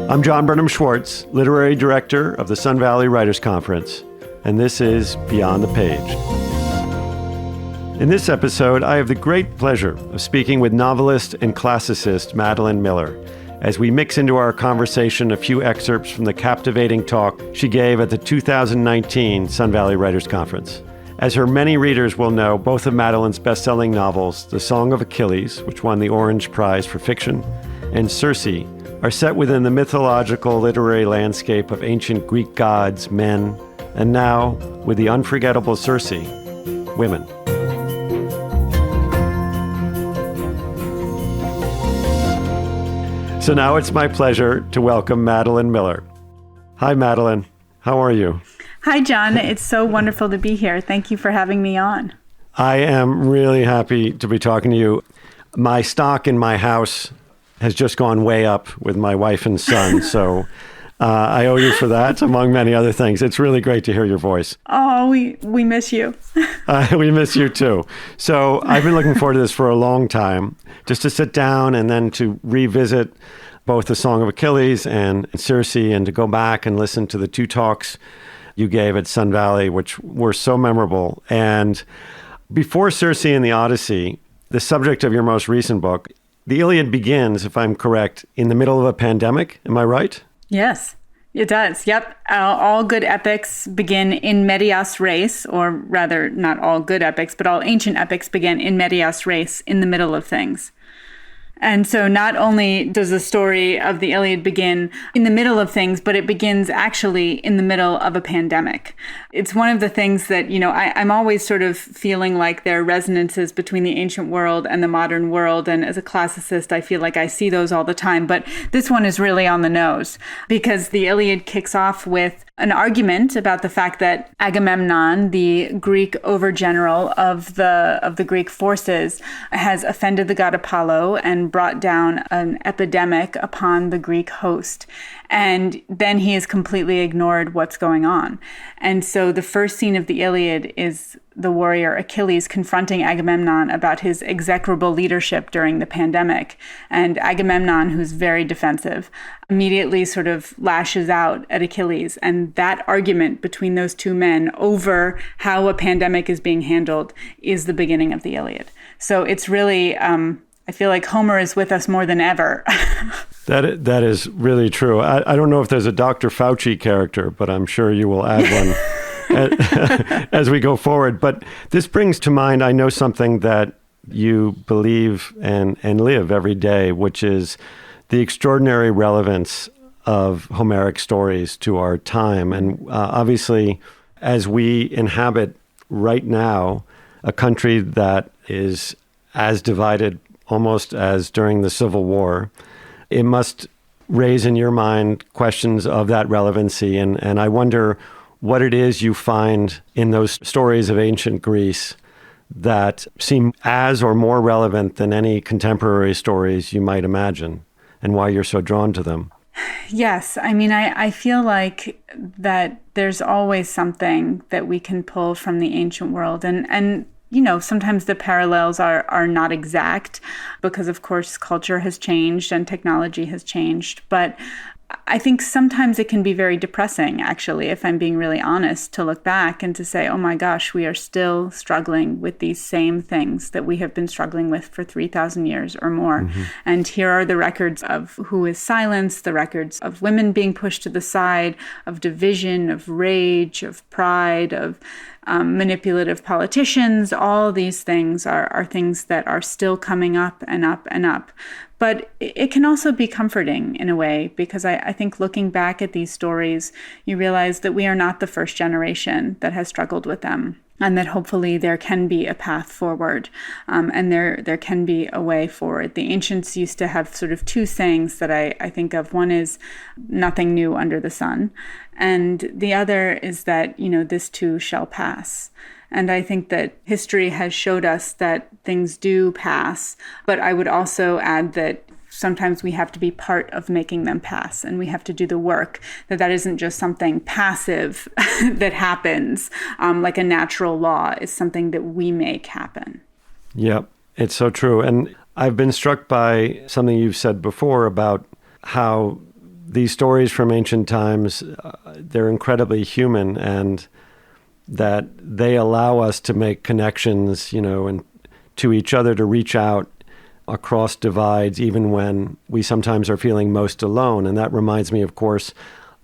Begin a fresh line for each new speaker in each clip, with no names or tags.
I'm John Burnham Schwartz, Literary Director of the Sun Valley Writers Conference, and this is Beyond the Page. In this episode, I have the great pleasure of speaking with novelist and classicist MADELINE MILLER as we mix into our conversation a few excerpts from the captivating talk she gave at the 2019 Sun Valley Writers Conference. As her many readers will know, both of MADELINE's best-selling novels, The Song of Achilles, which won the Orange Prize for Fiction, and CIRCE, are set within the mythological literary landscape of ancient Greek gods, men, and now, with the unforgettable CIRCE, women. So now it's my pleasure to welcome MADELINE MILLER. Hi, MADELINE. How are you?
Hi, John. It's so wonderful to be here. Thank you for having me on.
I am really happy to be talking to you. My stock in my house has just gone way up with my wife and son, so I owe you for that, among many other things. It's really great to hear your voice.
Oh, we miss you.
We miss you too. So I've been looking forward to this for a long time, just to sit down and then to revisit both The Song of Achilles and CIRCE, and to go back and listen to the two talks you gave at Sun Valley, which were so memorable. And before CIRCE and the Odyssey, the subject of your most recent book, the Iliad begins, if I'm correct, in the middle of a pandemic. Am I right?
Yes, it does. Yep. All good epics begin in medias res, or rather, not all good epics, but all ancient epics begin in medias res, in the middle of things. And so not only does the story of the Iliad begin in the middle of things, but it begins actually in the middle of a pandemic. It's one of the things that, I'm always sort of feeling like there are resonances between the ancient world and the modern world. And as a classicist, I feel like I see those all the time. But this one is really on the nose because the Iliad kicks off with an argument about the fact that Agamemnon, the Greek overgeneral of the Greek forces, has offended the god Apollo and brought down an epidemic upon the Greek host. And then he has completely ignored what's going on. And so the first scene of the Iliad is the warrior Achilles confronting Agamemnon about his execrable leadership during the pandemic. And Agamemnon, who's very defensive, immediately sort of lashes out at Achilles. And that argument between those two men over how a pandemic is being handled is the beginning of the Iliad. So it's really, I feel like Homer is with us more than ever.
That is really true. I don't know if there's a Dr. Fauci character, but I'm sure you will add one as we go forward. But this brings to mind, I know something that you believe and live every day, which is the extraordinary relevance of Homeric stories to our time. And obviously, as we inhabit right now a country that is as divided almost as during the Civil War, it must raise in your mind questions of that relevancy. And I wonder what it is you find in those stories of ancient Greece that seem as or more relevant than any contemporary stories you might imagine, and why you're so drawn to them.
Yes. I mean, I feel like that there's always something that we can pull from the ancient world. And sometimes the parallels are not exact because, of course, culture has changed and technology has changed. But I think sometimes it can be very depressing, actually, if I'm being really honest, to look back and to say, oh my gosh, we are still struggling with these same things that we have been struggling with for 3,000 years or more. Mm-hmm. And here are the records of who is silenced, the records of women being pushed to the side, of division, of rage, of pride, of manipulative politicians. All these things are things that are still coming up and up and up. But it can also be comforting in a way, because I think looking back at these stories, you realize that we are not the first generation that has struggled with them, and that hopefully there can be a path forward, and there can be a way forward. The ancients used to have sort of two sayings that I think of. One is nothing new under the sun, and the other is that, this too shall pass. And I think that history has showed us that things do pass, but I would also add that sometimes we have to be part of making them pass, and we have to do the work, that isn't just something passive that happens, like a natural law. Is something that we make happen. Yep,
it's so true. And I've been struck by something you've said before about how these stories from ancient times, they're incredibly human, and that they allow us to make connections, and to each other, to reach out across divides, even when we sometimes are feeling most alone. And that reminds me, of course,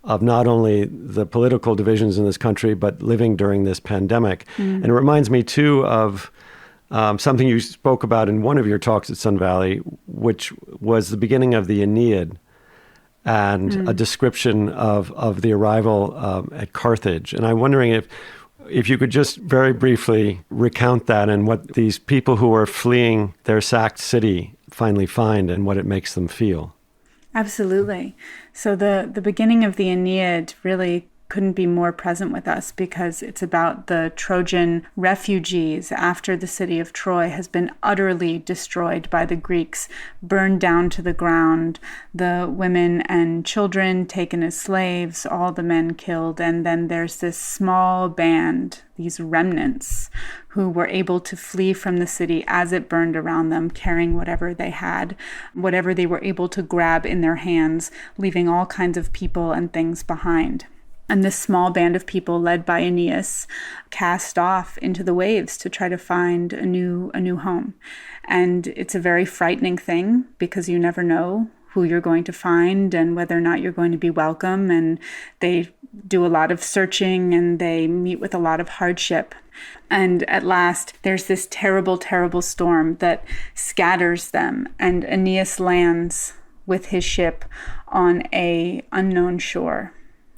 of not only the political divisions in this country, but living during this pandemic. And it reminds me, too, of something you spoke about in one of your talks at Sun Valley, which was the beginning of the Aeneid, and a description of the arrival at Carthage. And I'm wondering if you could just very briefly recount that and what these people who are fleeing their sacked city finally find and what it makes them feel.
Absolutely. So the beginning of the Aeneid really couldn't be more present with us, because it's about the Trojan refugees after the city of Troy has been utterly destroyed by the Greeks, burned down to the ground, the women and children taken as slaves, all the men killed. And then there's this small band, these remnants, who were able to flee from the city as it burned around them, carrying whatever they had, whatever they were able to grab in their hands, leaving all kinds of people and things behind. And this small band of people, led by Aeneas, cast off into the waves to try to find a new home. And it's a very frightening thing, because you never know who you're going to find and whether or not you're going to be welcome. And they do a lot of searching, and they meet with a lot of hardship. And at last, there's this terrible, terrible storm that scatters them. And Aeneas lands with his ship on an unknown shore.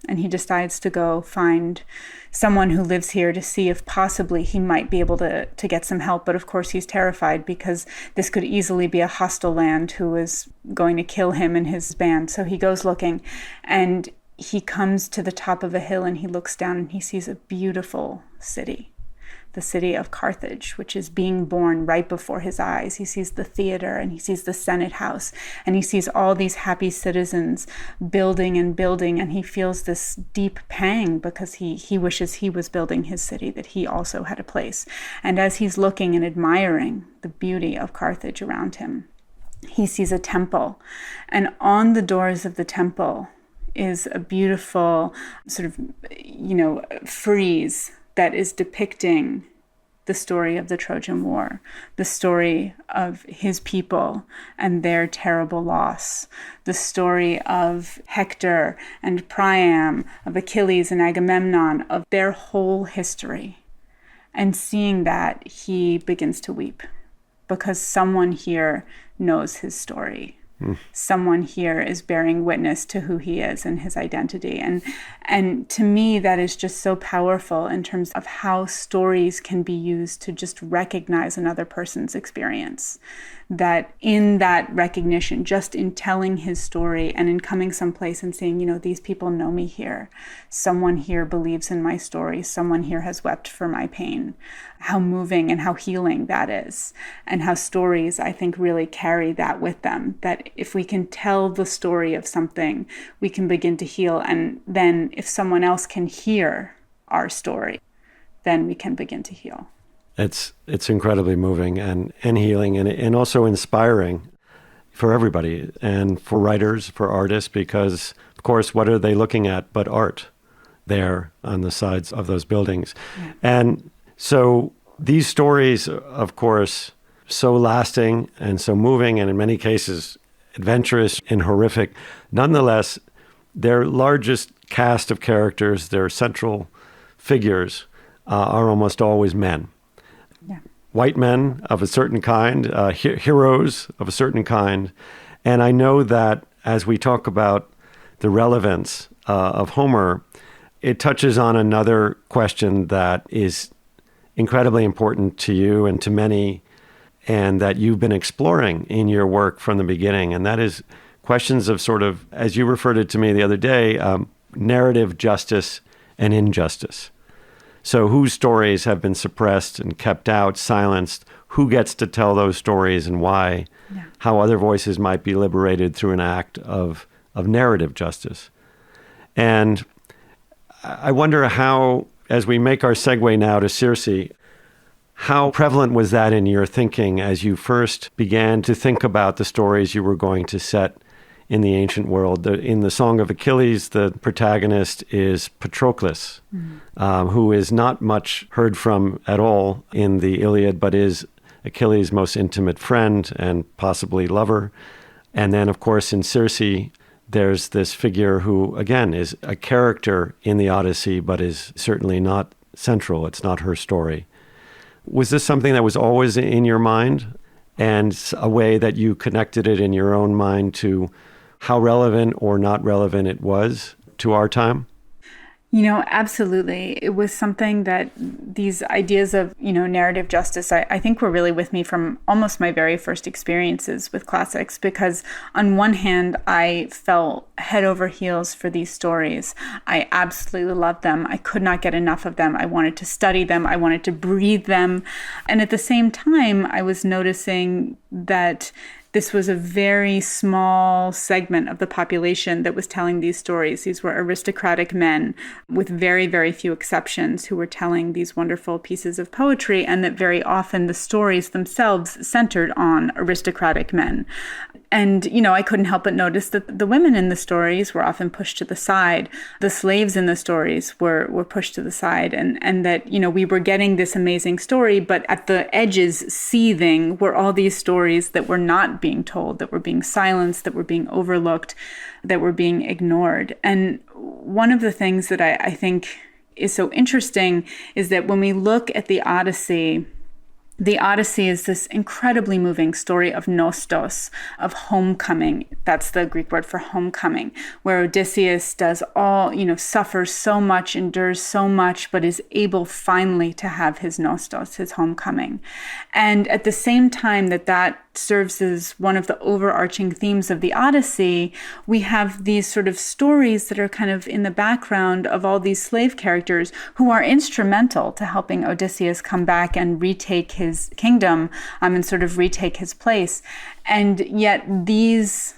And he decides to go find someone who lives here to see if possibly he might be able to get some help. But of course, he's terrified, because this could easily be a hostile land who is going to kill him and his band. So he goes looking, and he comes to the top of a hill, and he looks down, and he sees a beautiful city. The city of Carthage, which is being born right before his eyes. He sees the theater, and he sees the Senate house, and he sees all these happy citizens building and building, and he feels this deep pang, because he wishes he was building his city, that he also had a place. And as he's looking and admiring the beauty of Carthage around him, he sees a temple, and on the doors of the temple is a beautiful sort of, frieze that is depicting the story of the Trojan War, the story of his people and their terrible loss, the story of Hector and Priam, of Achilles and Agamemnon, of their whole history. And seeing that, he begins to weep, because someone here knows his story. Someone here is bearing witness to who he is and his identity. And to me, that is just so powerful in terms of how stories can be used to just recognize another person's experience. That in that recognition, just in telling his story and in coming someplace and saying, these people know me here. Someone here believes in my story. Someone here has wept for my pain. How moving and how healing that is. And how stories, I think, really carry that with them. That if we can tell the story of something, we can begin to heal. And then if someone else can hear our story, then we can begin to heal.
It's incredibly moving and healing and also inspiring for everybody, and for writers, for artists, because, of course, what are they looking at but art there on the sides of those buildings? Yeah. And so these stories, of course, so lasting and so moving, and in many cases adventurous and horrific, nonetheless, their largest cast of characters, their central figures, are almost always men. White men of a certain kind, heroes of a certain kind. And I know that as we talk about the relevance of Homer, it touches on another question that is incredibly important to you and to many, and that you've been exploring in your work from the beginning. And that is questions of sort of, as you referred it to me the other day, narrative justice and injustice. So whose stories have been suppressed and kept out, silenced? Who gets to tell those stories and why? Yeah. How other voices might be liberated through an act of narrative justice. And I wonder how, as we make our segue now to CIRCE, how prevalent was that in your thinking as you first began to think about the stories you were going to set in the ancient world. In the Song of Achilles, the protagonist is Patroclus, who is not much heard from at all in the Iliad, but is Achilles' most intimate friend and possibly lover. And then, of course, in Circe, there's this figure who, again, is a character in the Odyssey, but is certainly not central. It's not her story. Was this something that was always in your mind, and a way that you connected it in your own mind to how relevant or not relevant it was to our time?
Absolutely. It was something that these ideas of, narrative justice, I think were really with me from almost my very first experiences with classics, because on one hand, I fell head over heels for these stories. I absolutely loved them. I could not get enough of them. I wanted to study them. I wanted to breathe them. And at the same time, I was noticing that this was a very small segment of the population that was telling these stories. These were aristocratic men with very, very few exceptions who were telling these wonderful pieces of poetry, and that very often the stories themselves centered on aristocratic men. And, I couldn't help but notice that the women in the stories were often pushed to the side. The slaves in the stories were pushed to the side. And that, we were getting this amazing story, but at the edges, seething, were all these stories that were not being told, that were being silenced, that were being overlooked, that were being ignored. And one of the things that I think is so interesting is that when we look at the Odyssey is this incredibly moving story of nostos, of homecoming. That's the Greek word for homecoming, where Odysseus does suffers so much, endures so much, but is able finally to have his nostos, his homecoming. And at the same time that serves as one of the overarching themes of the Odyssey, we have these sort of stories that are kind of in the background of all these slave characters who are instrumental to helping Odysseus come back and retake his kingdom, and sort of retake his place. And yet these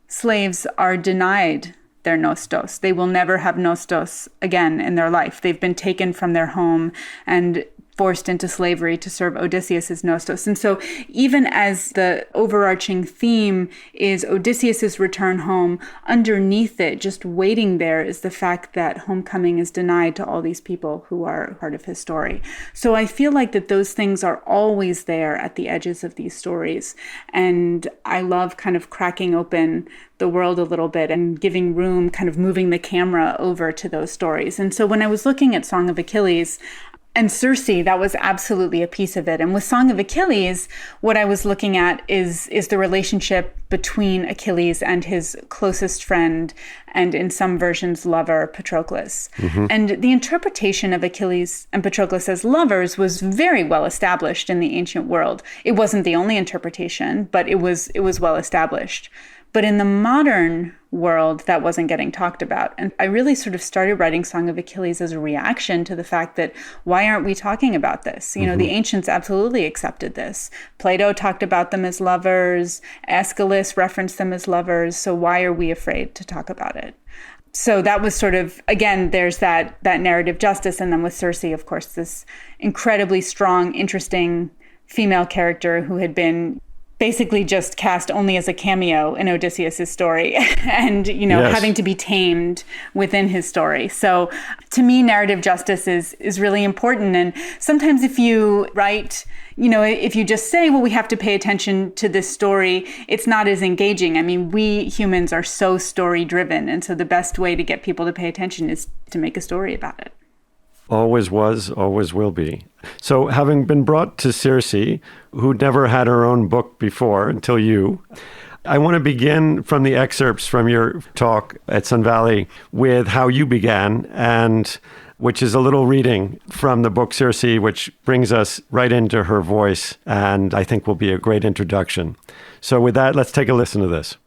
slaves are denied their nostos. They will never have nostos again in their life. They've been taken from their home and forced into slavery to serve Odysseus's nostos. And so even as the overarching theme is Odysseus's return home, underneath it, just waiting there, is the fact that homecoming is denied to all these people who are part of his story. So I feel like that those things are always there at the edges of these stories. And I love kind of cracking open the world a little bit and giving room, kind of moving the camera over to those stories. And so when I was looking at Song of Achilles, and Circe, that was absolutely a piece of it. And with Song of Achilles, what I was looking at is the relationship between Achilles and his closest friend, and in some versions, lover, Patroclus. Mm-hmm. And the interpretation of Achilles and Patroclus as lovers was very well established in the ancient world. It wasn't the only interpretation, but it was well established. But in the modern world, that wasn't getting talked about. And I really sort of started writing Song of Achilles as a reaction to the fact that, why aren't we talking about this? The ancients absolutely accepted this. Plato talked about them as lovers. Aeschylus referenced them as lovers. So why are we afraid to talk about it? So that was sort of, again, there's that narrative justice. And then with Circe, of course, this incredibly strong, interesting female character who had been basically just cast only as a cameo in Odysseus' story and, yes, having to be tamed within his story. So to me, narrative justice is really important. And sometimes if you write, if you just say, well, we have to pay attention to this story, it's not as engaging. I mean, we humans are so story driven. And so the best way to get people to pay attention is to make a story about it.
Always was, always will be. So having been brought to Circe, who never had her own book before until you, I want to begin from the excerpts from your talk at Sun Valley with how you began, and which is a little reading from the book Circe, which brings us right into her voice, and I think will be a great introduction. So with that, let's take a listen to this.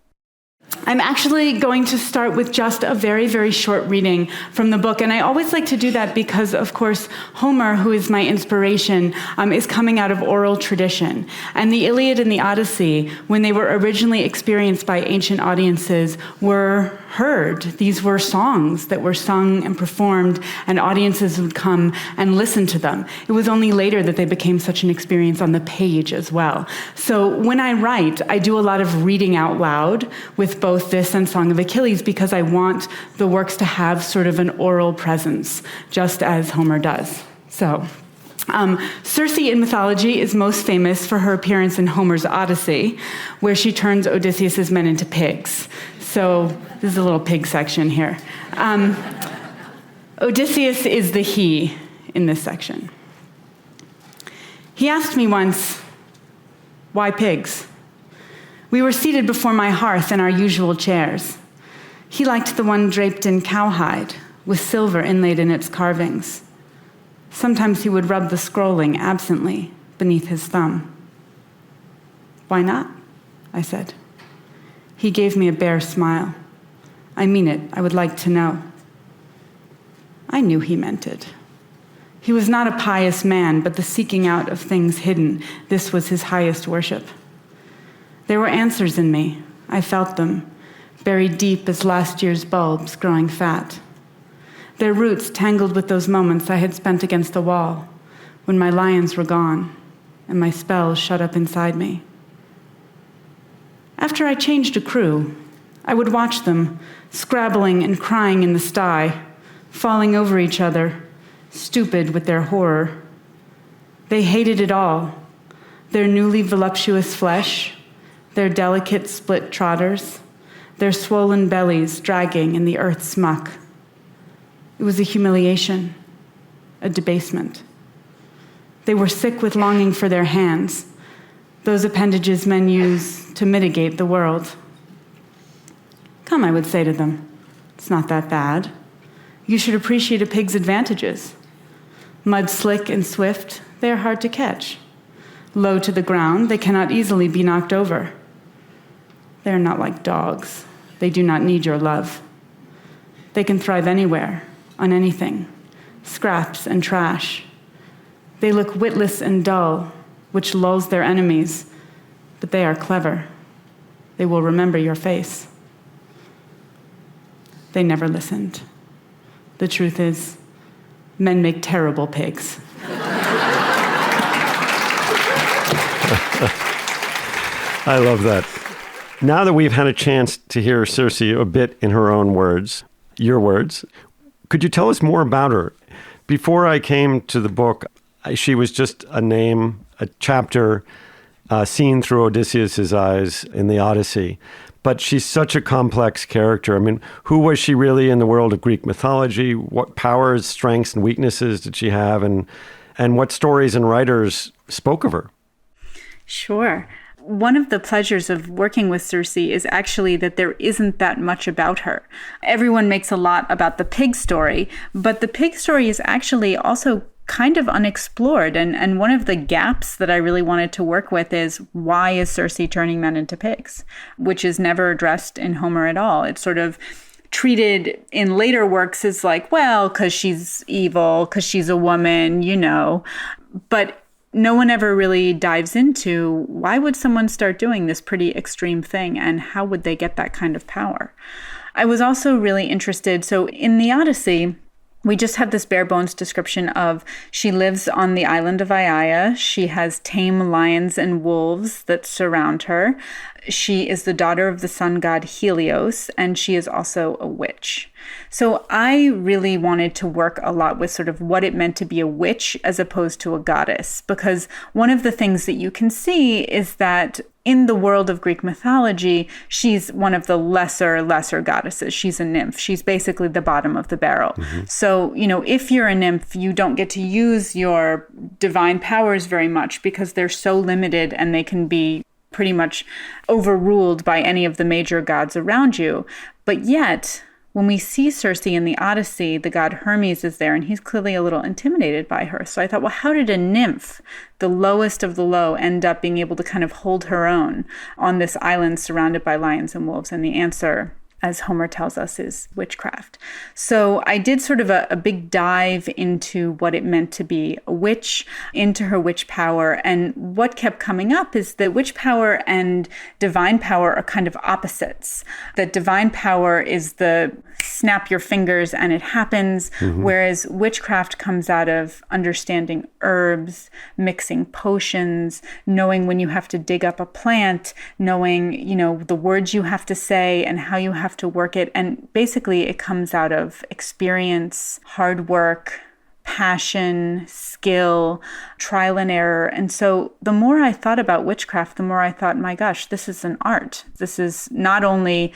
I'm actually going to start with just a very, very short reading from the book. And I always like to do that because, of course, Homer, who is my inspiration, is coming out of oral tradition. And the Iliad and the Odyssey, when they were originally experienced by ancient audiences, were heard. These were songs that were sung and performed, and audiences would come and listen to them. It was only later that they became such an experience on the page as well. So when I write, I do a lot of reading out loud with both both this and Song of Achilles because I want the works to have sort of an oral presence, just as Homer does. So, Circe in mythology is most famous for her appearance in Homer's Odyssey, where she turns Odysseus's men into pigs. So this is a little pig section here. Odysseus is the he in this section. He asked me once, "Why pigs?" We were seated before my hearth in our usual chairs. He liked the one draped in cowhide, with silver inlaid in its carvings. Sometimes he would rub the scrolling absently beneath his thumb. "Why not?" I said. He gave me a bare smile. "I mean it. I would like to know." I knew he meant it. He was not a pious man, but the seeking out of things hidden, this was his highest worship. There were answers in me. I felt them, buried deep as last year's bulbs growing fat. Their roots tangled with those moments I had spent against the wall, when my lions were gone and my spells shut up inside me. After I changed a crew, I would watch them, scrabbling and crying in the sty, falling over each other, stupid with their horror. They hated it all, their newly voluptuous flesh, their delicate split trotters, their swollen bellies dragging in the earth's muck. It was a humiliation, a debasement. They were sick with longing for their hands, those appendages men use to mitigate the world. "Come," I would say to them, "it's not that bad. You should appreciate a pig's advantages. Mud slick and swift, they are hard to catch. Low to the ground, they cannot easily be knocked over. They are not like dogs. They do not need your love. They can thrive anywhere, on anything, scraps and trash. They look witless and dull, which lulls their enemies, but they are clever. They will remember your face." They never listened. The truth is, men make terrible pigs.
I love that. Now that we've had a chance to hear Circe a bit in her own words, your words, could you tell us more about her? Before I came to the book, she was just a name, a chapter seen through Odysseus's eyes in the Odyssey. But she's such a complex character. I mean, who was she really in the world of Greek mythology? What powers, strengths, and weaknesses did she have? And what stories and writers spoke of her?
Sure. One of the pleasures of working with Circe is actually that there isn't that much about her. Everyone makes a lot about the pig story, but the pig story is actually also kind of unexplored. And one of the gaps that I really wanted to work with is, why is Circe turning men into pigs? Which is never addressed in Homer at all. It's sort of treated in later works as like, well, because she's evil, because she's a woman, you know. But no one ever really dives into, why would someone start doing this pretty extreme thing, and how would they get that kind of power? I was also really interested, so in the Odyssey, we just have this bare bones description of, she lives on the island of Aiaia. She has tame lions and wolves that surround her. She is the daughter of the sun god Helios, and she is also a witch. So I really wanted to work a lot with sort of what it meant to be a witch as opposed to a goddess, because one of the things that you can see is that in the world of Greek mythology, she's one of the lesser goddesses. She's a nymph. She's basically the bottom of the barrel. Mm-hmm. So, you know, if you're a nymph, you don't get to use your divine powers very much because they're so limited and they can be pretty much overruled by any of the major gods around you. But yet, when we see Circe in the Odyssey, the god Hermes is there, and he's clearly a little intimidated by her. So I thought, well, how did a nymph, the lowest of the low, end up being able to kind of hold her own on this island surrounded by lions and wolves? And the answer as Homer tells us, is witchcraft. So I did sort of a big dive into what it meant to be a witch, into her witch power. And what kept coming up is that witch power and divine power are kind of opposites. That divine power is the snap your fingers and it happens, whereas witchcraft comes out of understanding herbs, mixing potions, knowing when you have to dig up a plant, knowing, the words you have to say and how you have to work it. And basically it comes out of experience, hard work, passion, skill, trial and error. And so the more I thought about witchcraft, the more I thought, my gosh, this is an art. This is not only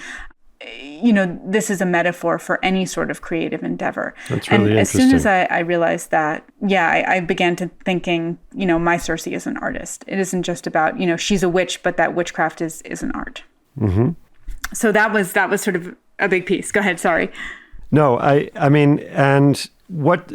this is a metaphor for any sort of creative endeavor.
That's really
and as
interesting.
soon as I realized that, I began to thinking, my Circe is an artist. It isn't just about, she's a witch, but that witchcraft is an art. Mm-hmm. So that was sort of a big piece. Go ahead. Sorry.
No, I mean, and what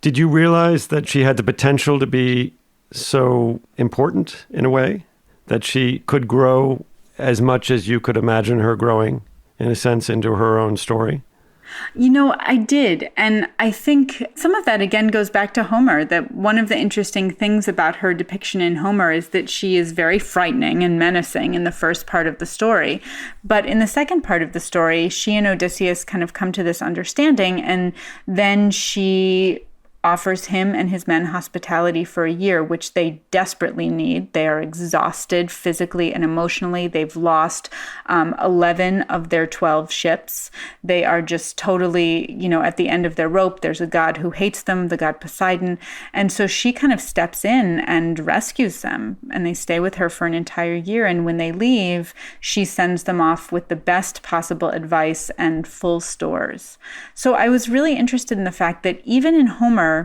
did you realize that she had the potential to be so important in a way that she could grow as much as you could imagine her growing, in a sense, into her own story?
I did. And I think some of that, again, goes back to Homer, that one of the interesting things about her depiction in Homer is that she is very frightening and menacing in the first part of the story. But in the second part of the story, she and Odysseus kind of come to this understanding, and then she offers him and his men hospitality for a year, which they desperately need. They are exhausted physically and emotionally. They've lost 11 of their 12 ships. They are just totally, at the end of their rope. There's a god who hates them, the god Poseidon. And so she kind of steps in and rescues them, and they stay with her for an entire year. And when they leave, she sends them off with the best possible advice and full stores. So I was really interested in the fact that even in Homer,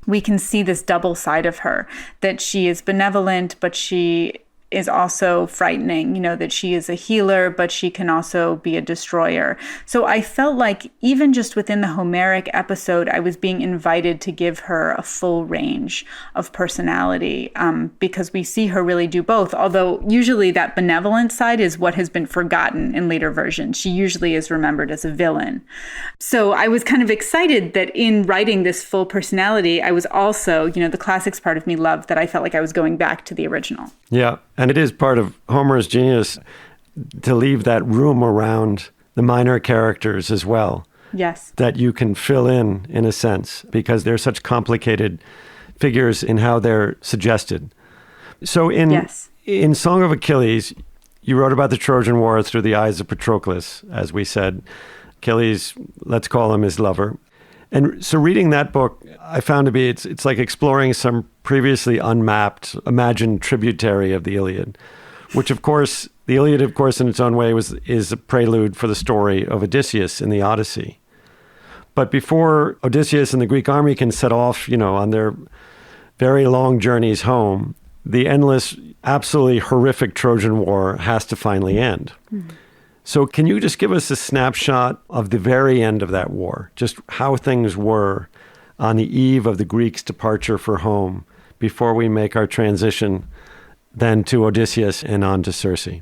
we can see this double side of her, that she is benevolent, but she is also frightening, that she is a healer, but she can also be a destroyer. So I felt like even just within the Homeric episode, I was being invited to give her a full range of personality, because we see her really do both. Although usually that benevolent side is what has been forgotten in later versions. She usually is remembered as a villain. So I was kind of excited that in writing this full personality, I was also, the classics part of me loved that I felt like I was going back to the original.
Yeah. And it is part of Homer's genius to leave that room around the minor characters as well.
Yes.
That you can fill in a sense, because they're such complicated figures in how they're suggested. So in Song of Achilles, you wrote about the Trojan War through the eyes of Patroclus, as we said. Achilles, let's call him his lover. And so reading that book, I found to be, it's like exploring some previously unmapped, imagined tributary of the Iliad, which of course, the Iliad, of course, in its own way is a prelude for the story of Odysseus in the Odyssey. But before Odysseus and the Greek army can set off, on their very long journeys home, the endless, absolutely horrific Trojan War has to finally end. Mm-hmm. So can you just give us a snapshot of the very end of that war, just how things were on the eve of the Greeks' departure for home before we make our transition then to Odysseus and on to Circe?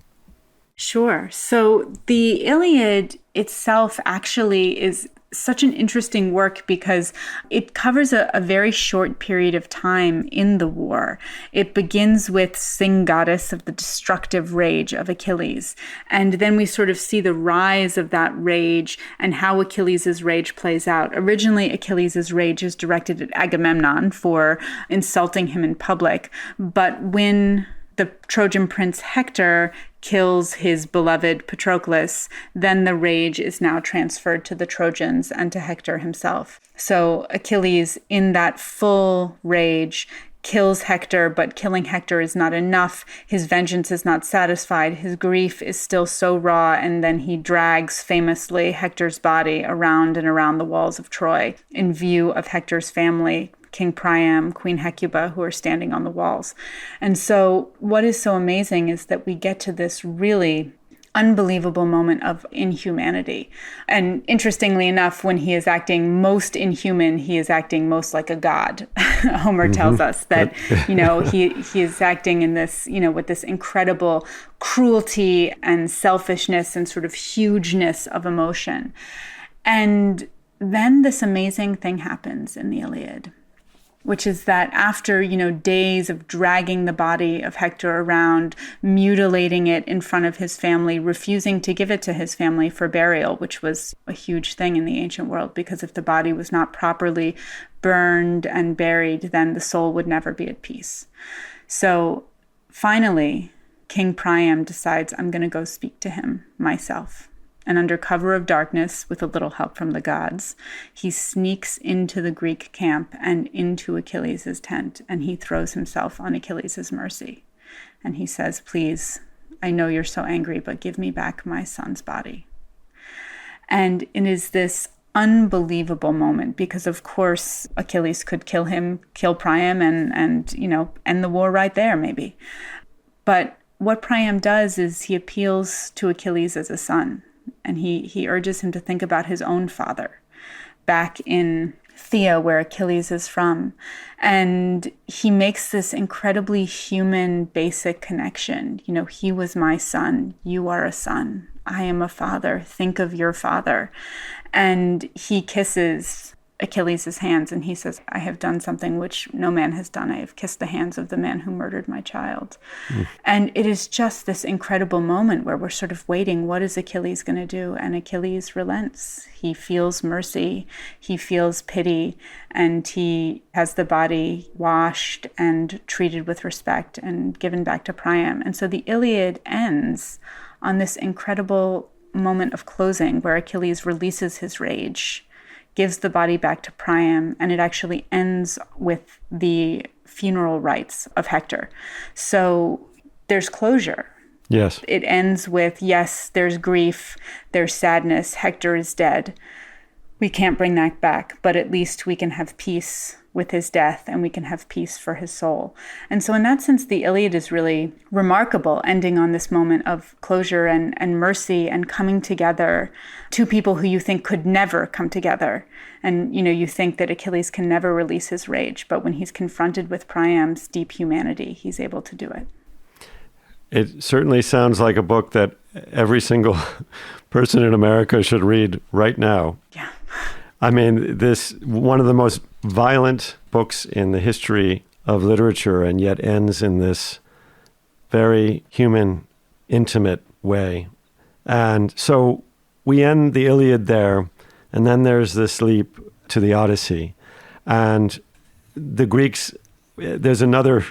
Sure. So the Iliad itself actually is such an interesting work because it covers a very short period of time in the war. It begins with Sing Goddess of the destructive rage of Achilles. And then we sort of see the rise of that rage and how Achilles' rage plays out. Originally, Achilles' rage is directed at Agamemnon for insulting him in public. But when the Trojan prince Hector kills his beloved Patroclus, then the rage is now transferred to the Trojans and to Hector himself. So Achilles, in that full rage, kills Hector, but killing Hector is not enough. His vengeance is not satisfied. His grief is still so raw, and then he drags famously Hector's body around and around the walls of Troy in view of Hector's family, King Priam, Queen Hecuba, who are standing on the walls. And so what is so amazing is that we get to this really unbelievable moment of inhumanity. And interestingly enough, when he is acting most inhuman, he is acting most like a god. Homer tells us that, he is acting in this, with this incredible cruelty and selfishness and sort of hugeness of emotion. And then this amazing thing happens in the Iliad, which is that after, days of dragging the body of Hector around, mutilating it in front of his family, refusing to give it to his family for burial, which was a huge thing in the ancient world, because if the body was not properly burned and buried, then the soul would never be at peace. So finally, King Priam decides, I'm going to go speak to him myself. And under cover of darkness, with a little help from the gods, he sneaks into the Greek camp and into Achilles' tent, and he throws himself on Achilles' mercy. And he says, please, I know you're so angry, but give me back my son's body. And it is this unbelievable moment, because of course Achilles could kill Priam and end the war right there maybe. But what Priam does is he appeals to Achilles as a son. And he urges him to think about his own father back in Thea, where Achilles is from. And he makes this incredibly human, basic connection. He was my son. You are a son. I am a father. Think of your father. And he kisses Achilles' hands and he says, I have done something which no man has done. I have kissed the hands of the man who murdered my child. And it is just this incredible moment where we're sort of waiting, what is Achilles going to do? And Achilles relents. He feels mercy, he feels pity, and he has the body washed and treated with respect and given back to Priam. And so the Iliad ends on this incredible moment of closing where Achilles releases his rage, gives the body back to Priam, and it actually ends with the funeral rites of Hector. So there's closure.
Yes.
It ends with, yes, there's grief, there's sadness, Hector is dead. We can't bring that back, but at least we can have peace with his death and we can have peace for his soul. And so in that sense, the Iliad is really remarkable, ending on this moment of closure and mercy and coming together, two people who you think could never come together. And, you think that Achilles can never release his rage, but when he's confronted with Priam's deep humanity, he's able to do it.
It certainly sounds like a book that every single person in America should read right now.
Yeah.
I mean, this one of the most violent books in the history of literature, and yet ends in this very human, intimate way. And so we end the Iliad there, and then there's this leap to the Odyssey. And the Greeks, there's another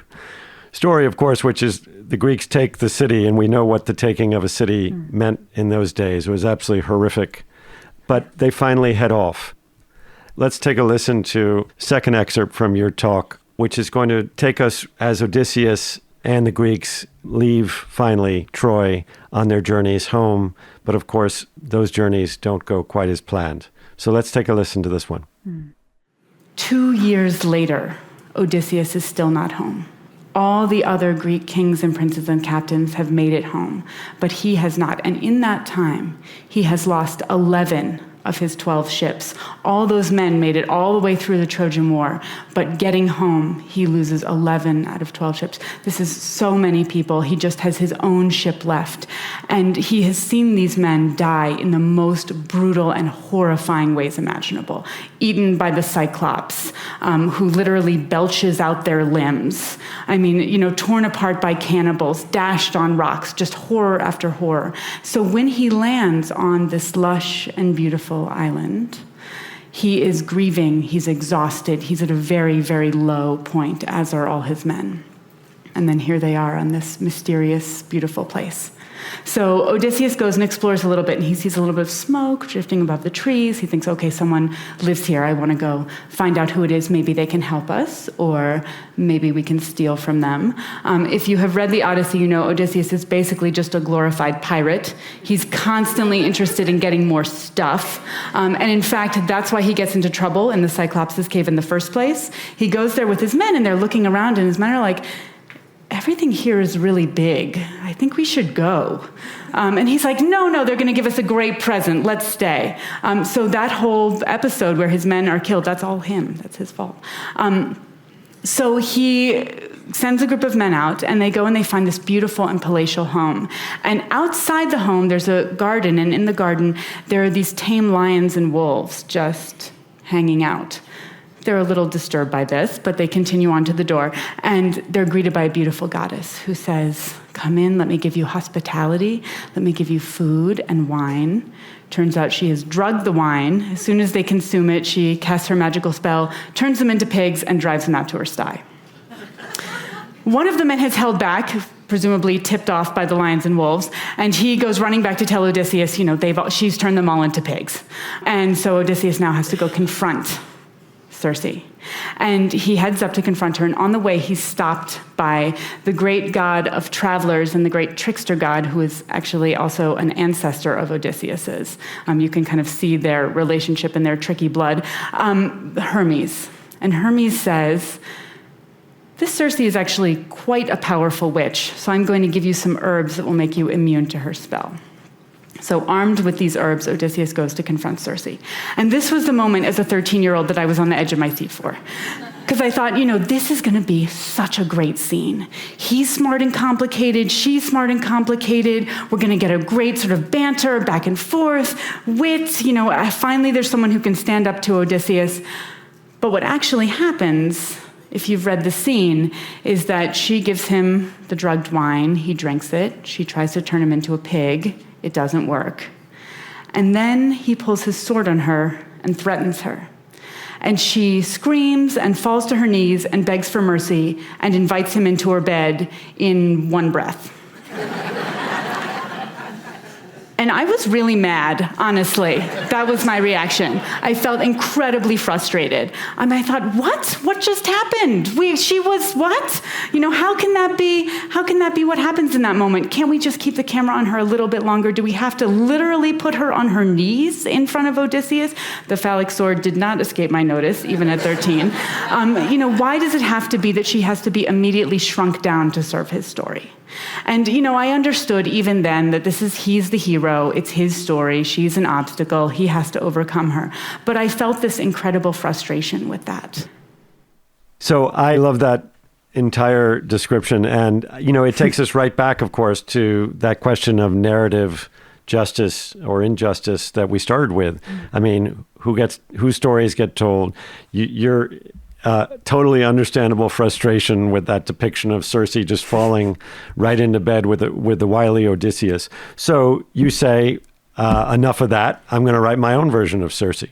story, of course, which is the Greeks take the city, and we know what the taking of a city meant in those days. It was absolutely horrific. But they finally head off. Let's take a listen to a second excerpt from your talk, which is going to take us as Odysseus and the Greeks leave, finally, Troy on their journeys home. But of course, those journeys don't go quite as planned. So let's take a listen to this one.
2 years later, Odysseus is still not home. All the other Greek kings and princes and captains have made it home, but he has not. And in that time, he has lost 11 of his 12 ships. All those men made it all the way through the Trojan War, but getting home, he loses 11 out of 12 ships. This is so many people. He just has his own ship left. And he has seen these men die in the most brutal and horrifying ways imaginable. Eaten by the Cyclops, who literally belches out their limbs. I mean, torn apart by cannibals, dashed on rocks, just horror after horror. So when he lands on this lush and beautiful island, he is grieving, he's exhausted, he's at a very, very low point, as are all his men. And then here they are on this mysterious, beautiful place. So Odysseus goes and explores a little bit, and he sees a little bit of smoke drifting above the trees. He thinks, okay, someone lives here. I want to go find out who it is. Maybe they can help us, or maybe we can steal from them. If you have read the Odyssey, you know Odysseus is basically just a glorified pirate. He's constantly interested in getting more stuff. And in fact, that's why he gets into trouble in the Cyclops' cave in the first place. He goes there with his men, and they're looking around, and his men are like, everything here is really big. I think we should go. And he's like, no, they're going to give us a great present. Let's stay. So that whole episode where his men are killed, that's all him. That's his fault. So he sends a group of men out, and they go and they find this beautiful and palatial home. And outside the home, there's a garden, and in the garden, there are these tame lions and wolves just hanging out. They're a little disturbed by this, but they continue on to the door, and they're greeted by a beautiful goddess who says, "Come in, let me give you hospitality, let me give you food and wine." Turns out she has drugged the wine. As soon as they consume it, she casts her magical spell, turns them into pigs, and drives them out to her sty. One of the men has held back, presumably tipped off by the lions and wolves, and he goes running back to tell Odysseus, she's turned them all into pigs. And so Odysseus now has to go confront Circe. And he heads up to confront her, and on the way he's stopped by the great god of travelers and the great trickster god, who is actually also an ancestor of Odysseus's. You can kind of see their relationship and their tricky blood. Hermes. And Hermes says, "This Circe is actually quite a powerful witch, so I'm going to give you some herbs that will make you immune to her spell." So armed with these herbs, Odysseus goes to confront Circe. And this was the moment as a 13-year-old that I was on the edge of my seat for. Because I thought, this is going to be such a great scene. He's smart and complicated. She's smart and complicated. We're going to get a great sort of banter back and forth, wit. Finally there's someone who can stand up to Odysseus. But what actually happens, if you've read the scene, is that she gives him the drugged wine. He drinks it. She tries to turn him into a pig. It doesn't work. And then he pulls his sword on her and threatens her. And she screams and falls to her knees and begs for mercy and invites him into her bed in one breath. And I was really mad, honestly. That was my reaction. I felt incredibly frustrated. And I thought, what? What just happened? She was what? How can that be? How can that be what happens in that moment? Can't we just keep the camera on her a little bit longer? Do we have to literally put her on her knees in front of Odysseus? The phallic sword did not escape my notice, even at 13. Why does it have to be that she has to be immediately shrunk down to serve his story? And, I understood even then that he's the hero, it's his story, she's an obstacle, he has to overcome her. But I felt this incredible frustration with that.
So I love that entire description. And, it takes us right back, of course, to that question of narrative justice or injustice that we started with. I mean, whose stories get told? You're totally understandable frustration with that depiction of Circe just falling right into bed with the wily Odysseus. So you say, enough of that. I'm going to write my own version of Circe,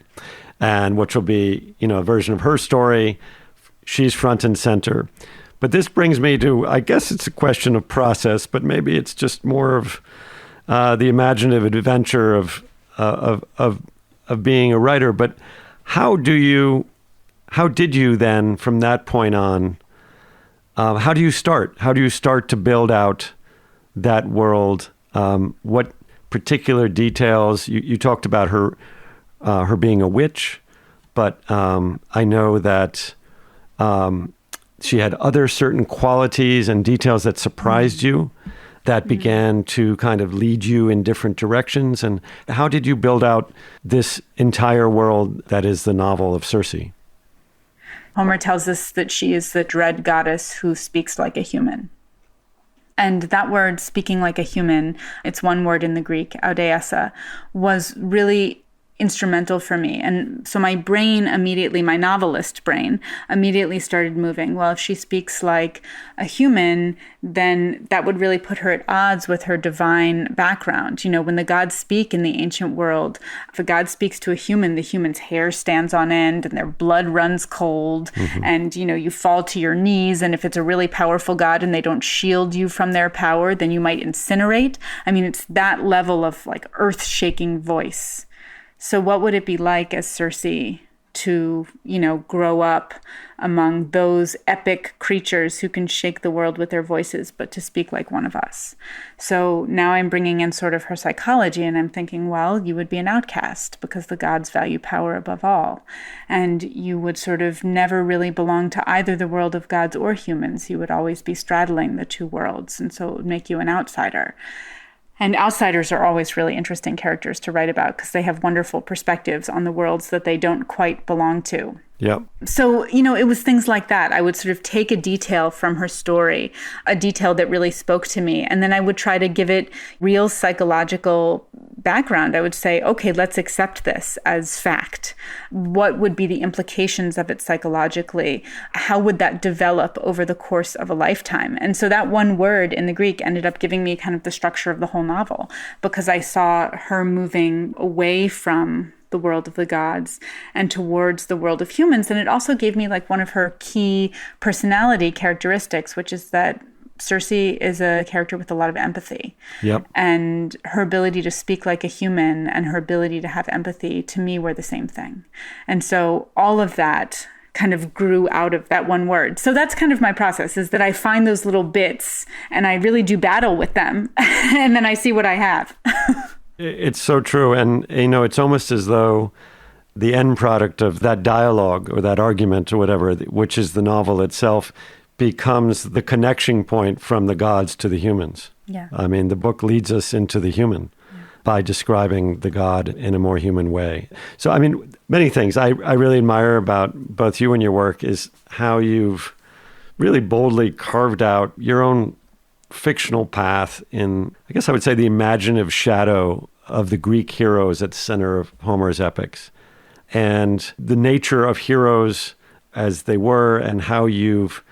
and which will be, a version of her story. She's front and center. But this brings me to, I guess it's a question of process, but maybe it's just more of the imaginative adventure of being a writer. But how did you then, from that point on, how do you start? How do you start to build out that world? What particular details? You talked about her being a witch, but I know that she had other certain qualities and details that surprised you, that began to kind of lead you in different directions. And how did you build out this entire world that is the novel of Circe?
Homer tells us that she is the dread goddess who speaks like a human. And that word, speaking like a human, it's one word in the Greek, audeasa, was really instrumental for me. And so my brain immediately, my novelist brain, immediately started moving. Well, if she speaks like a human, then that would really put her at odds with her divine background. When the gods speak in the ancient world, if a god speaks to a human, the human's hair stands on end and their blood runs cold. Mm-hmm. And, you fall to your knees. And if it's a really powerful god and they don't shield you from their power, then you might incinerate. I mean, it's that level of earth-shaking voice. So what would it be like as Circe to, grow up among those epic creatures who can shake the world with their voices, but to speak like one of us. So now I'm bringing in sort of her psychology, and I'm thinking, well, you would be an outcast because the gods value power above all. And you would sort of never really belong to either the world of gods or humans. You would always be straddling the two worlds, and so it would make you an outsider. And outsiders are always really interesting characters to write about because they have wonderful perspectives on the worlds that they don't quite belong to.
Yep.
So, it was things like that. I would sort of take a detail from her story, a detail that really spoke to me, and then I would try to give it real psychological background. I would say, okay, let's accept this as fact. What would be the implications of it psychologically? How would that develop over the course of a lifetime? And so that one word in the Greek ended up giving me kind of the structure of the whole novel, because I saw her moving away from the world of the gods and towards the world of humans. And it also gave me like one of her key personality characteristics, which is that Circe is a character with a lot of empathy.
Yep.
And her ability to speak like a human and her ability to have empathy, to me, were the same thing. And so all of that kind of grew out of that one word. So that's kind of my process, is that I find those little bits and I really do battle with them and then I see what I have.
It's so true. And, it's almost as though the end product of that dialogue or that argument or whatever, which is the novel itself, becomes the connection point from the gods to the humans.
Yeah.
I mean, the book leads us into the human by describing the god in a more human way. So, I mean, many things I really admire about both you and your work is how you've really boldly carved out your own fictional path in, I guess I would say, the imaginative shadow of the Greek heroes at the center of Homer's epics. And the nature of heroes as they were, and how you've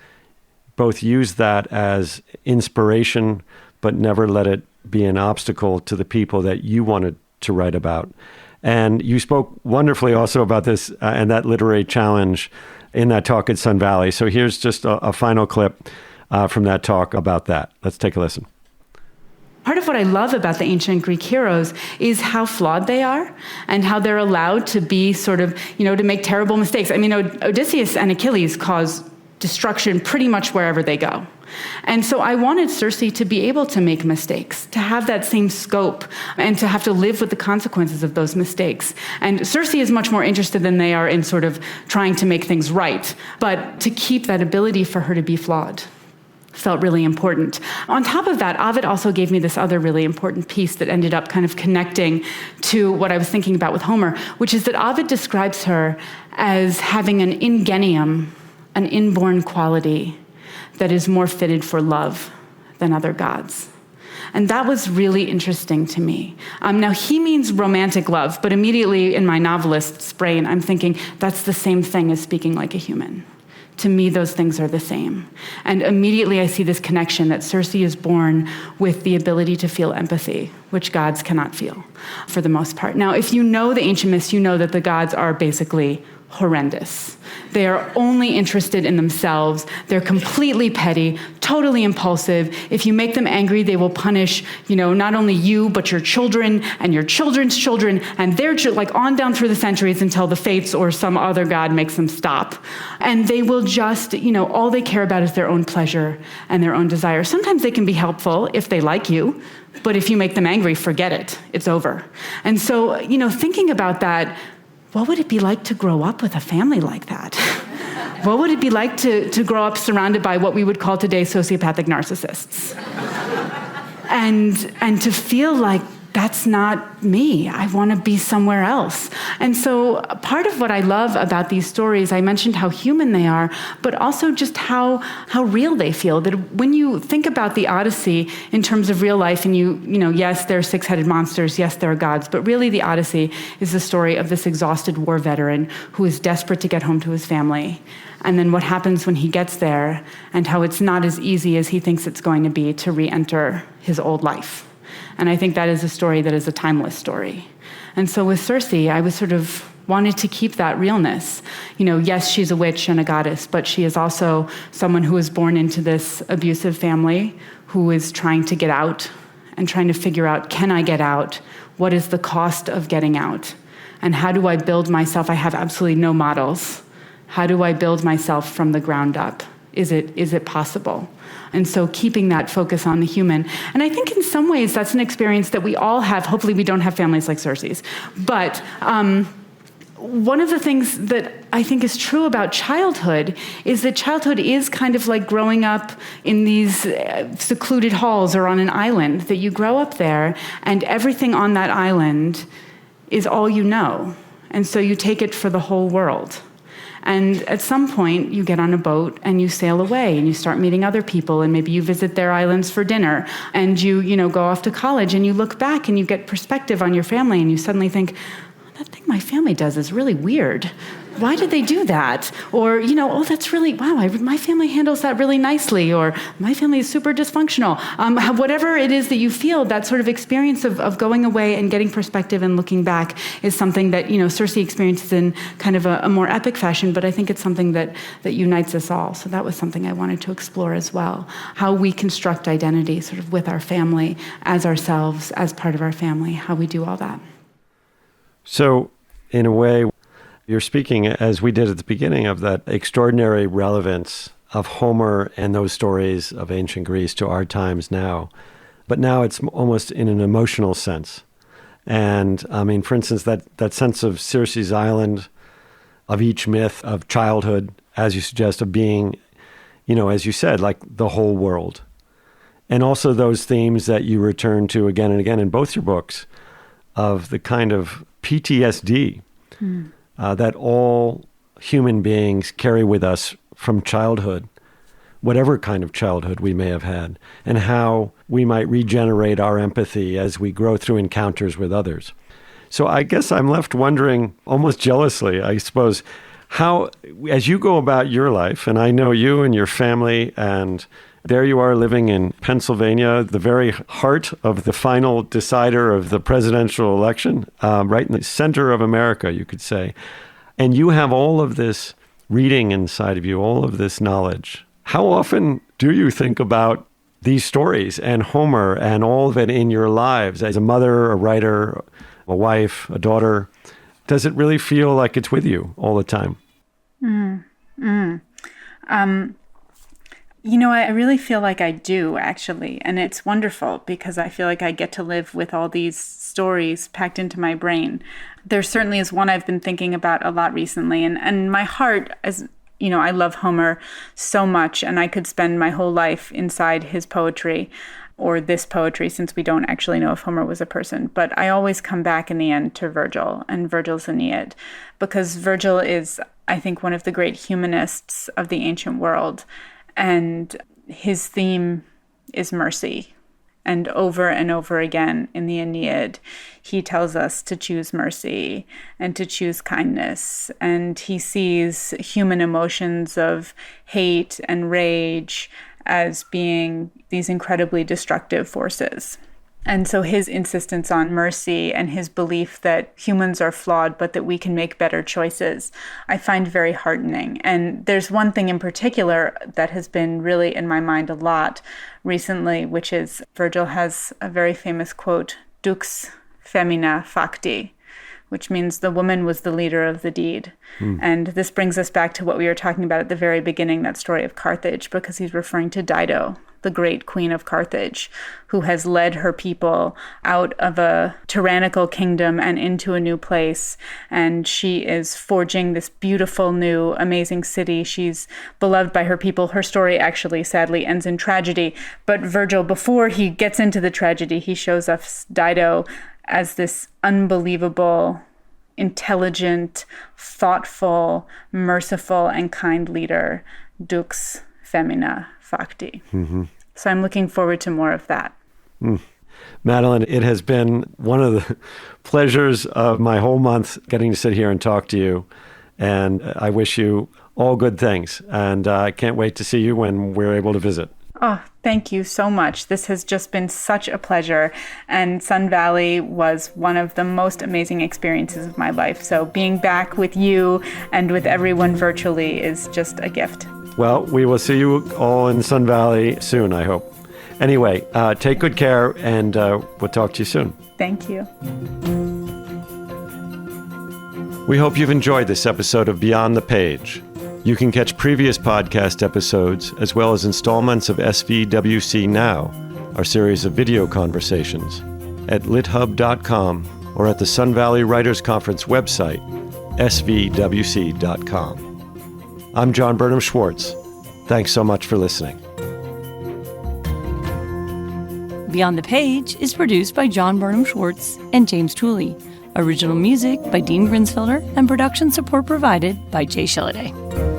both used that as inspiration, but never let it be an obstacle to the people that you wanted to write about. And you spoke wonderfully also about this and that literary challenge in that talk at Sun Valley. So here's just a final clip from that talk about that. Let's take a listen.
Part of what I love about the ancient Greek heroes is how flawed they are and how they're allowed to be sort of, to make terrible mistakes. I mean, Odysseus and Achilles cause destruction pretty much wherever they go. And so I wanted Circe to be able to make mistakes, to have that same scope, and to have to live with the consequences of those mistakes. And Circe is much more interested than they are in sort of trying to make things right, but to keep that ability for her to be flawed felt really important. On top of that, Ovid also gave me this other really important piece that ended up kind of connecting to what I was thinking about with Homer, which is that Ovid describes her as having an ingenium, an inborn quality that is more fitted for love than other gods. And that was really interesting to me. Now, he means romantic love, but immediately in my novelist's brain, I'm thinking that's the same thing as speaking like a human. To me, those things are the same. And immediately I see this connection that Circe is born with the ability to feel empathy, which gods cannot feel for the most part. Now, if you know the ancient myths, you know that the gods are basically horrendous. They are only interested in themselves. They're completely petty, totally impulsive. If you make them angry, they will punish, not only you, but your children and your children's children, and their like on down through the centuries until the fates or some other god makes them stop. And they will just, all they care about is their own pleasure and their own desire. Sometimes they can be helpful if they like you, but if you make them angry, forget it. It's over. And so, thinking about that, what would it be like to grow up with a family like that? What would it be like to grow up surrounded by what we would call today sociopathic narcissists? And to feel like that's not me. I want to be somewhere else. And so part of what I love about these stories, I mentioned how human they are, but also just how real they feel. That when you think about the Odyssey in terms of real life, and yes, there are six-headed monsters, yes, there are gods, but really the Odyssey is the story of this exhausted war veteran who is desperate to get home to his family. And then what happens when he gets there, and how it's not as easy as he thinks it's going to be to re-enter his old life. And I think that is a story that is a timeless story. And so with Circe, I was sort of wanted to keep that realness. Yes, she's a witch and a goddess, but she is also someone who is born into this abusive family, who is trying to get out and trying to figure out, can I get out? What is the cost of getting out? And how do I build myself? I have absolutely no models. How do I build myself from the ground up? Is it possible? And so keeping that focus on the human. And I think in some ways that's an experience that we all have. Hopefully we don't have families like CIRCE's. But one of the things that I think is true about childhood is that childhood is kind of like growing up in these secluded halls or on an island, that you grow up there and everything on that island is all you know. And so you take it for the whole world. And at some point, you get on a boat and you sail away and you start meeting other people, and maybe you visit their islands for dinner, and you go off to college and you look back and you get perspective on your family, and you suddenly think, that thing my family does is really weird. Why did they do that? Or, oh, that's really, wow, my family handles that really nicely. Or my family is super dysfunctional. Whatever it is that you feel, that sort of experience of going away and getting perspective and looking back is something that, CIRCE experiences in kind of a more epic fashion, but I think it's something that unites us all. So that was something I wanted to explore as well. How we construct identity sort of with our family, as ourselves, as part of our family, how we do all that.
So, in a way, you're speaking, as we did at the beginning, of that extraordinary relevance of Homer and those stories of ancient Greece to our times now. But now it's almost in an emotional sense. And, for instance, that sense of Circe's island, of each myth, of childhood, as you suggest, of being, as you said, like the whole world. And also those themes that you return to again and again in both your books, of the kind of PTSD that all human beings carry with us from childhood, whatever kind of childhood we may have had, and how we might regenerate our empathy as we grow through encounters with others. So I guess I'm left wondering, almost jealously, I suppose, how, as you go about your life, and I know you and your family, and there you are living in Pennsylvania, the very heart of the final decider of the presidential election, right in the center of America, you could say. And you have all of this reading inside of you, all of this knowledge. How often do you think about these stories and Homer and all of it in your lives as a mother, a writer, a wife, a daughter? Does it really feel like it's with you all the time?
I really feel like I do, actually. And it's wonderful because I feel like I get to live with all these stories packed into my brain. There certainly is one I've been thinking about a lot recently. And my heart, as I love Homer so much, and I could spend my whole life inside his poetry, or this poetry, since we don't actually know if Homer was a person. But I always come back in the end to Virgil and Virgil's Aeneid, because Virgil is, I think, one of the great humanists of the ancient world. And his theme is mercy. And over again in the Aeneid, he tells us to choose mercy and to choose kindness. And he sees human emotions of hate and rage as being these incredibly destructive forces. And so his insistence on mercy and his belief that humans are flawed, but that we can make better choices, I find very heartening. And there's one thing in particular that has been really in my mind a lot recently, which is Virgil has a very famous quote, "Dux femina facti," which means the woman was the leader of the deed. And this brings us back to what we were talking about at the very beginning, that story of Carthage, because he's referring to Dido, the great queen of Carthage, who has led her people out of a tyrannical kingdom and into a new place. And she is forging this beautiful, new, amazing city. She's beloved by her people. Her story actually, sadly, ends in tragedy. But Virgil, before he gets into the tragedy, he shows us Dido as this unbelievable, intelligent, thoughtful, merciful, and kind leader, dux femina facti. So I'm looking forward to more of that.
Madeline, it has been one of the pleasures of my whole month getting to sit here and talk to you. And I wish you all good things. And I can't wait to see you when we're able to visit.
Oh, thank you so much. This has just been such a pleasure. And Sun Valley was one of the most amazing experiences of my life. So being back with you and with everyone virtually is just a gift.
Well, we will see you all in Sun Valley soon, I hope. Anyway, take good care, and we'll talk to you soon.
Thank you.
We hope you've enjoyed this episode of Beyond the Page. You can catch previous podcast episodes as well as installments of SVWC Now, our series of video conversations, at lithub.com or at the Sun Valley Writers Conference website, svwc.com. I'm John Burnham Schwartz. Thanks so much for listening.
Beyond the Page is produced by John Burnham Schwartz and James Tooley. Original music by Dean Grinsfelder and production support provided by Jay Shilliday.